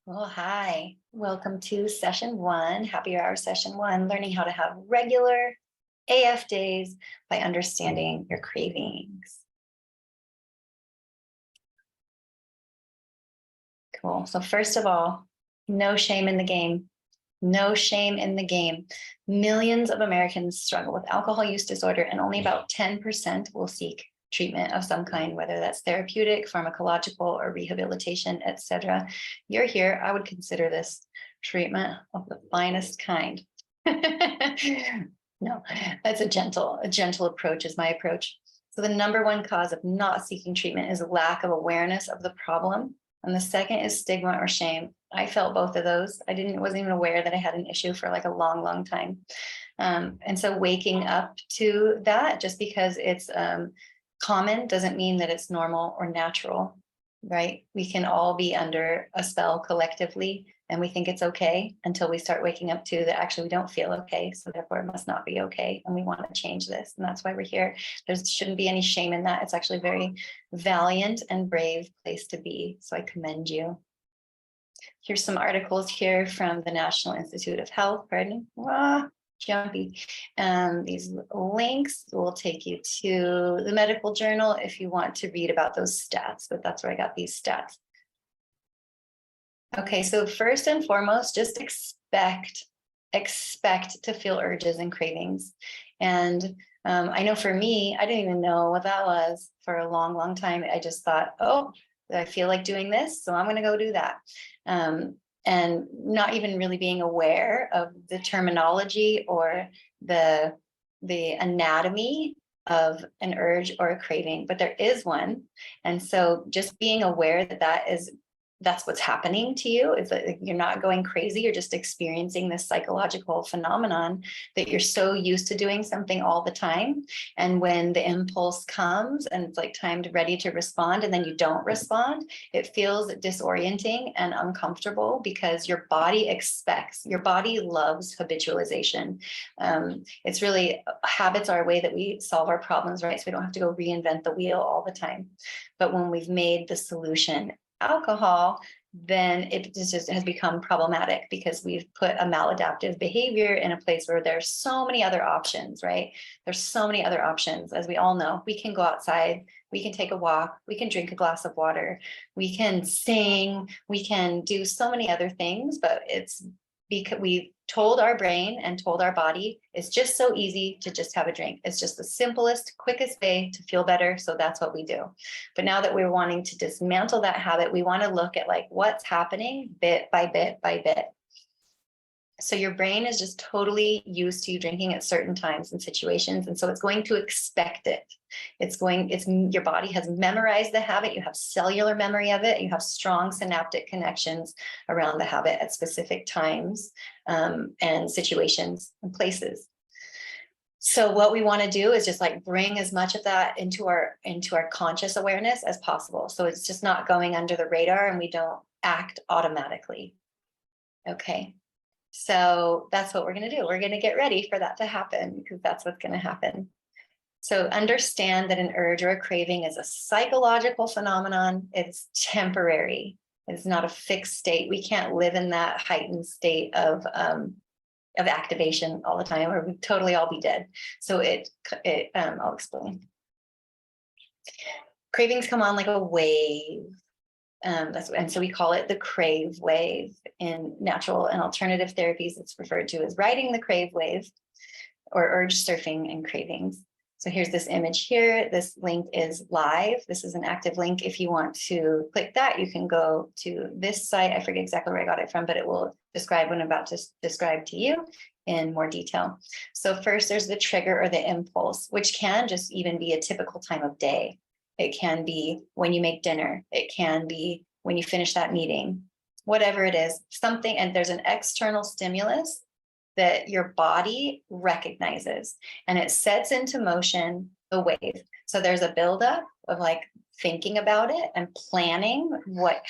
Well, hi. Welcome to session one, happy hour session one, learning how to have regular AF days by understanding your cravings. Cool. So first of all, no shame in the game. No shame in the game. Millions of Americans struggle with alcohol use disorder, and only about 10% will seek treatment of some kind, whether that's therapeutic, pharmacological, or rehabilitation, etc. You're here. I would consider this treatment of the finest kind. No, that's a gentle approach is my approach. So the number one cause of not seeking treatment is a lack of awareness of the problem. And the second is stigma or shame. I felt both of those. Wasn't even aware that I had an issue for like a long, long time. And so waking up to that, just because it's common doesn't mean that it's normal or natural, right? We can all be under a spell collectively, and we think it's okay until we start waking up to that actually we don't feel okay. So therefore it must not be okay. And we want to change this. And that's why we're here. There shouldn't be any shame in that. It's actually a very valiant and brave place to be. So I commend you. Here's some articles here from the National Institute of Health. Pardon me. Jumpy. These links will take you to the medical journal if you want to read about those stats, but that's where I got these stats. Okay, so first and foremost, just expect to feel urges and cravings. And I know for me, I didn't even know what that was for a long, long time. I just thought, oh, I feel like doing this, so I'm going to go do that. And not even really being aware of the terminology or the anatomy of an urge or a craving, but there is one. And so just being aware that that's what's happening to you. Is that you're not going crazy. You're just experiencing this psychological phenomenon that you're so used to doing something all the time. And when the impulse comes and it's like ready to respond, and then you don't respond, it feels disorienting and uncomfortable because your body loves habitualization. It's really, habits are a way that we solve our problems, right? So we don't have to go reinvent the wheel all the time. But when we've made the solution alcohol, then it just has become problematic because we've put a maladaptive behavior in a place where there's so many other options, right? There's so many other options. As we all know, we can go outside, we can take a walk, we can drink a glass of water, we can sing, we can do so many other things, but it's because we told our brain and told our body it's just so easy to just have a drink. It's just the simplest, quickest way to feel better. So that's what we do. But now that we're wanting to dismantle that habit, we want to look at like what's happening bit by bit by bit. So your brain is just totally used to you drinking at certain times and situations. And so it's going to expect it. Your body has memorized the habit. You have cellular memory of it. You have strong synaptic connections around the habit at specific times and situations and places. So what we want to do is just like bring as much of that into our conscious awareness as possible. So it's just not going under the radar and we don't act automatically. Okay. So that's what we're going to do. We're going to get ready for that to happen because that's what's going to happen. So understand that an urge or a craving is a psychological phenomenon. It's temporary. It's not a fixed state. We can't live in that heightened state of activation all the time, or we'd totally all be dead. So I'll explain. Cravings come on like a wave. And so we call it the crave wave. In natural and alternative therapies, it's referred to as riding the crave wave or urge surfing and cravings. So here's this image here. This link is live. This is an active link. If you want to click that, you can go to this site. I forget exactly where I got it from, but it will describe what I'm about to describe to you in more detail. So first, there's the trigger or the impulse, which can just even be a typical time of day. It can be when you make dinner. It can be when you finish that meeting, whatever it is, something, and there's an external stimulus that your body recognizes and it sets into motion the wave. So there's a buildup of like thinking about it and planning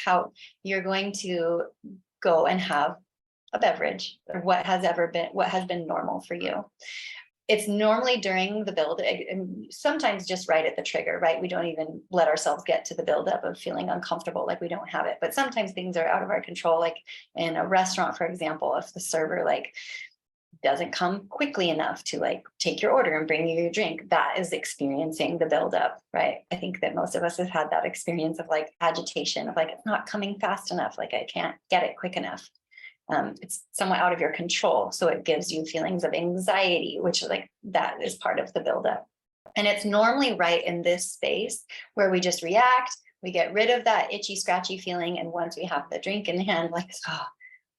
how you're going to go and have a beverage or what has been normal for you. It's normally during the build, and sometimes just right at the trigger, right? We don't even let ourselves get to the buildup of feeling uncomfortable, like we don't have it. But sometimes things are out of our control, like in a restaurant, for example, if the server like doesn't come quickly enough to like take your order and bring you your drink, that is experiencing the buildup, right? I think that most of us have had that experience of like agitation, of like, it's not coming fast enough, like I can't get it quick enough. It's somewhat out of your control. So it gives you feelings of anxiety, which like that is part of the buildup. And it's normally right in this space where we just react, we get rid of that itchy, scratchy feeling. And once we have the drink in hand, like, oh,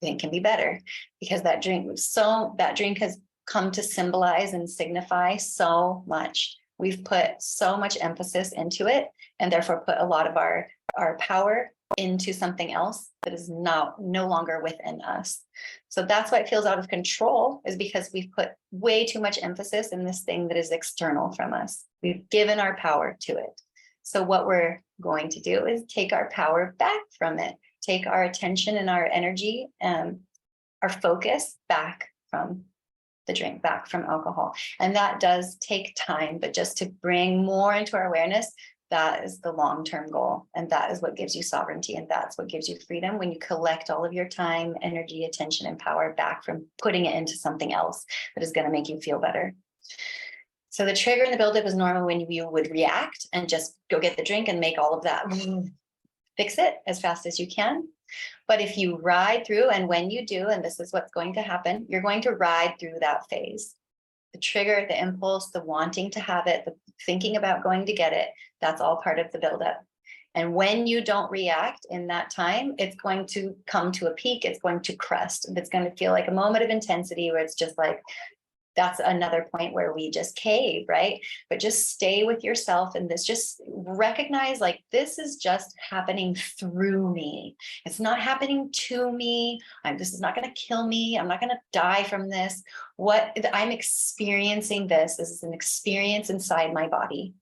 it can be better, because that drink has come to symbolize and signify so much. We've put so much emphasis into it, and therefore put a lot of our power into something else that is no longer within us. So that's why it feels out of control, is because we've put way too much emphasis in this thing that is external from us. We've given our power to it. So what we're going to do is take our power back from it, take our attention and our energy and our focus back from the drink, back from alcohol. And that does take time, but just to bring more into our awareness, that is the long-term goal. And that is what gives you sovereignty. And that's what gives you freedom, when you collect all of your time, energy, attention, and power back from putting it into something else that is going to make you feel better. So the trigger in the buildup is normal when you would react and just go get the drink and make all of that, fix it as fast as you can. But if you ride through, and when you do, and this is what's going to happen, you're going to ride through that phase. The trigger, the impulse, the wanting to have it, the thinking about going to get it, that's all part of the buildup. And when you don't react in that time, it's going to come to a peak, it's going to crest. It's going to feel like a moment of intensity where it's just like, that's another point where we just cave, right? But just stay with yourself, and this, just recognize like, this is just happening through me. It's not happening to me. This is not going to kill me. I'm not going to die from this. What I'm experiencing, this is an experience inside my body,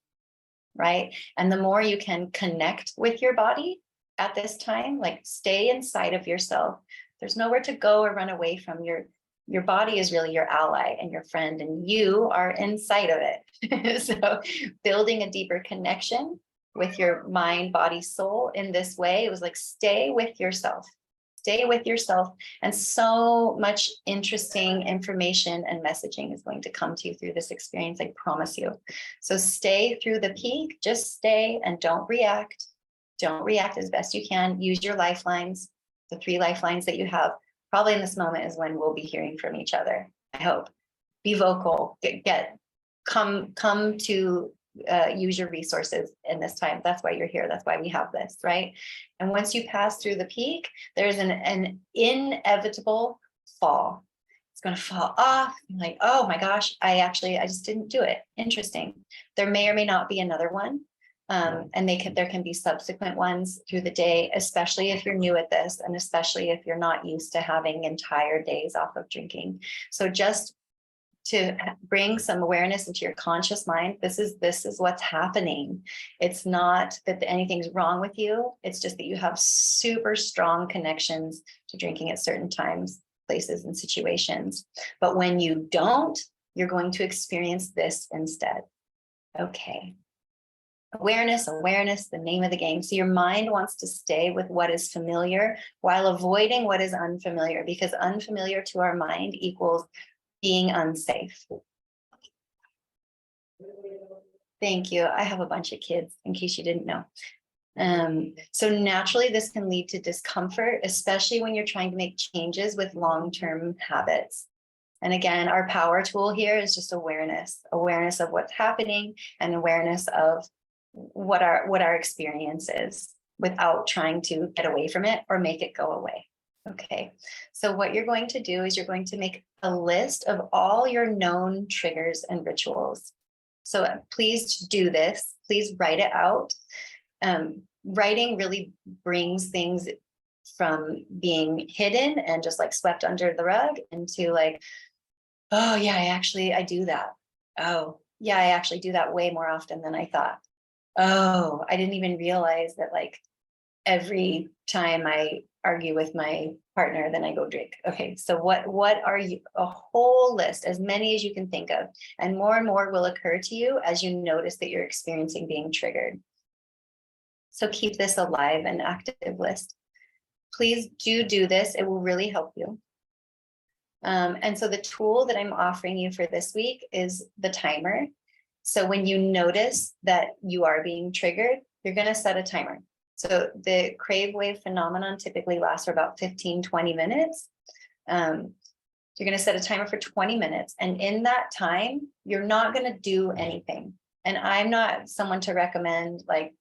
right? And the more you can connect with your body at this time, like stay inside of yourself. There's nowhere to go or run away from. Your body is really your ally and your friend, and you are inside of it. So building a deeper connection with your mind, body, soul in this way, it was like, stay with yourself. Stay with yourself. And so much interesting information and messaging is going to come to you through this experience, I promise you. So stay through the peak, just stay and don't react. Don't react as best you can. Use your lifelines, the 3 lifelines that you have. Probably in this moment is when we'll be hearing from each other, I hope. Be vocal, come to use your resources in this time. That's why you're here. That's why we have this, right? And once you pass through the peak, there's an inevitable fall. It's going to fall off. Like, oh my gosh, I just didn't do it. Interesting. There may or may not be another one. And there can be subsequent ones through the day, especially if you're new at this, and especially if you're not used to having entire days off of drinking. So just to bring some awareness into your conscious mind, this is what's happening. It's not that anything's wrong with you. It's just that you have super strong connections to drinking at certain times, places, and situations. But when you don't, you're going to experience this instead. Okay. Awareness, the name of the game. So your mind wants to stay with what is familiar while avoiding what is unfamiliar, because unfamiliar to our mind equals being unsafe. Thank you. I have a bunch of kids, in case you didn't know. So naturally, this can lead to discomfort, especially when you're trying to make changes with long-term habits. And again, our power tool here is just awareness of what's happening, and awareness of what our experience is, without trying to get away from it or make it go away. Okay, so what you're going to do is you're going to make a list of all your known triggers and rituals. So please do this. Please write it out. Writing really brings things from being hidden and just like swept under the rug into like, oh yeah, I do that. Oh yeah, I actually do that way more often than I thought. Oh, I didn't even realize that like every time I argue with my partner, then I go drink. Okay, so what are you? A whole list, as many as you can think of, and more will occur to you as you notice that you're experiencing being triggered. So keep this alive, an active list. Please do this. It will really help you. And so the tool that I'm offering you for this week is the timer. So when you notice that you are being triggered, you're going to set a timer. So the crave wave phenomenon typically lasts for about 15, 20 minutes. You're going to set a timer for 20 minutes. And in that time, you're not going to do anything. And I'm not someone to recommend like,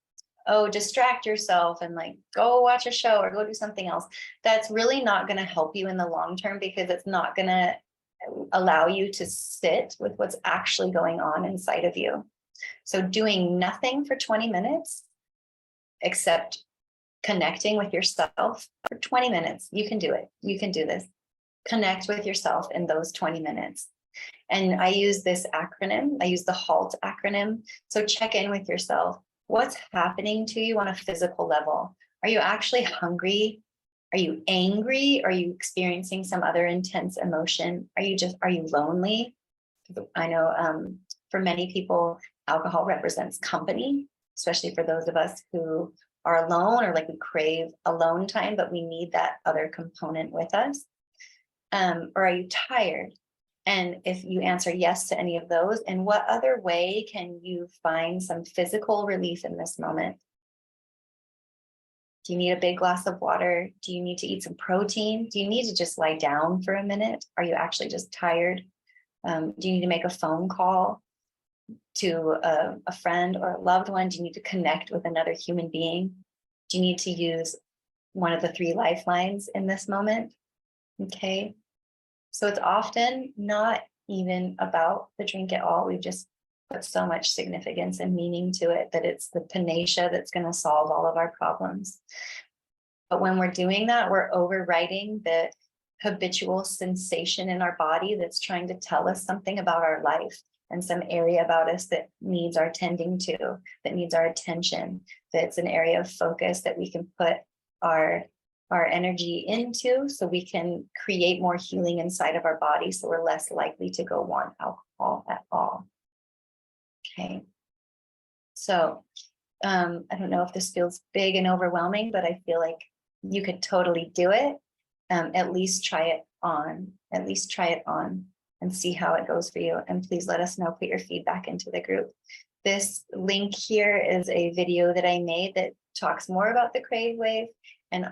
oh, distract yourself and like go watch a show or go do something else. That's really not going to help you in the long term, because it's not going to allow you to sit with what's actually going on inside of you. So doing nothing for 20 minutes, except connecting with yourself for 20 minutes. You can do it. You can do this. Connect with yourself in those 20 minutes. And I use this acronym. I use the HALT acronym. So check in with yourself. What's happening to you on a physical level? Are you actually hungry? Are you angry? Are you experiencing some other intense emotion? Are you lonely? I know for many people, alcohol represents company, especially for those of us who are alone or like we crave alone time, but we need that other component with us. Or are you tired? And if you answer yes to any of those, in what other way can you find some physical relief in this moment? Do you need a big glass of water? Do you need to eat some protein? Do you need to just lie down for a minute? Are you actually just tired? Do you need to make a phone call to a friend or a loved one? Do you need to connect with another human being? Do you need to use one of the 3 lifelines in this moment? Okay. So it's often not even about the drink at all. We've just put so much significance and meaning to it that it's the panacea that's going to solve all of our problems. But when we're doing that, we're overriding the habitual sensation in our body that's trying to tell us something about our life and some area about us that needs our tending to, that needs our attention, that's an area of focus that we can put our energy into, so we can create more healing inside of our body, so we're less likely to go want alcohol at all. Okay. So I don't know if this feels big and overwhelming, but I feel like you could totally do it. At least try it on. At least try it on and see how it goes for you. And please let us know, put your feedback into the group. This link here is a video that I made that talks more about the crave wave and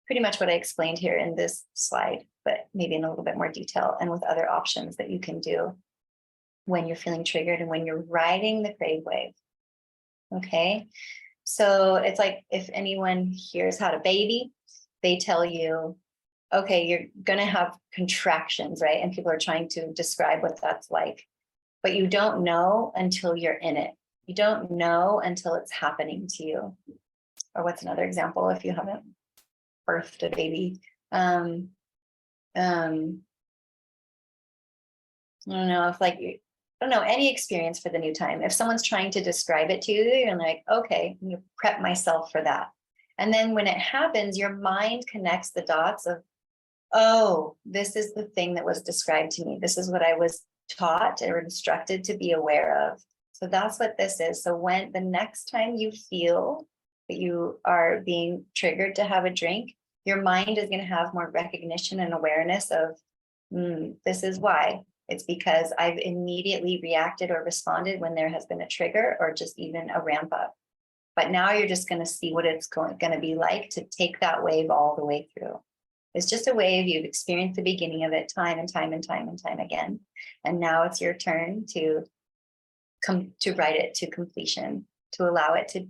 pretty much what I explained here in this slide, but maybe in a little bit more detail and with other options that you can do when you're feeling triggered and when you're riding the crave wave. Okay, so it's like if anyone hears how to baby, they tell you, okay, you're gonna have contractions, right? And people are trying to describe what that's like, but you don't know until you're in it. You don't know until it's happening to you. Or what's another example if you haven't birthed a baby? I don't know if like, I don't know, any experience for the new time. If someone's trying to describe it to you, you're like, okay, you prep myself for that. And then when it happens, your mind connects the dots of, oh, this is the thing that was described to me. This is what I was taught or instructed to be aware of. So that's what this is. So when the next time you feel that you are being triggered to have a drink, your mind is going to have more recognition and awareness of, this is why. It's because I've immediately reacted or responded when there has been a trigger or just even a ramp up. But now you're just going to see what it's going to be like to take that wave all the way through. It's just a wave. You've experienced the beginning of it time and time and time and time again. And now it's your turn to come to ride it to completion, to allow it to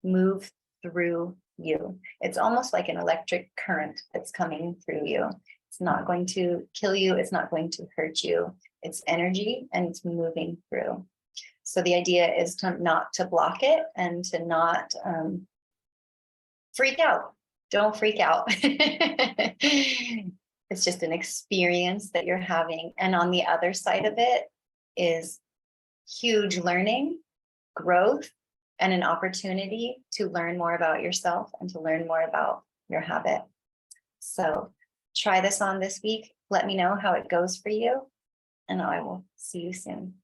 move through you. It's almost like an electric current that's coming through you. It's not going to kill you. It's not going to hurt you. It's energy and it's moving through. So the idea is to not to block it and to not freak out. Don't freak out. It's just an experience that you're having. And on the other side of it is huge learning, growth, and an opportunity to learn more about yourself and to learn more about your habit. So try this on this week. Let me know how it goes for you, and I will see you soon.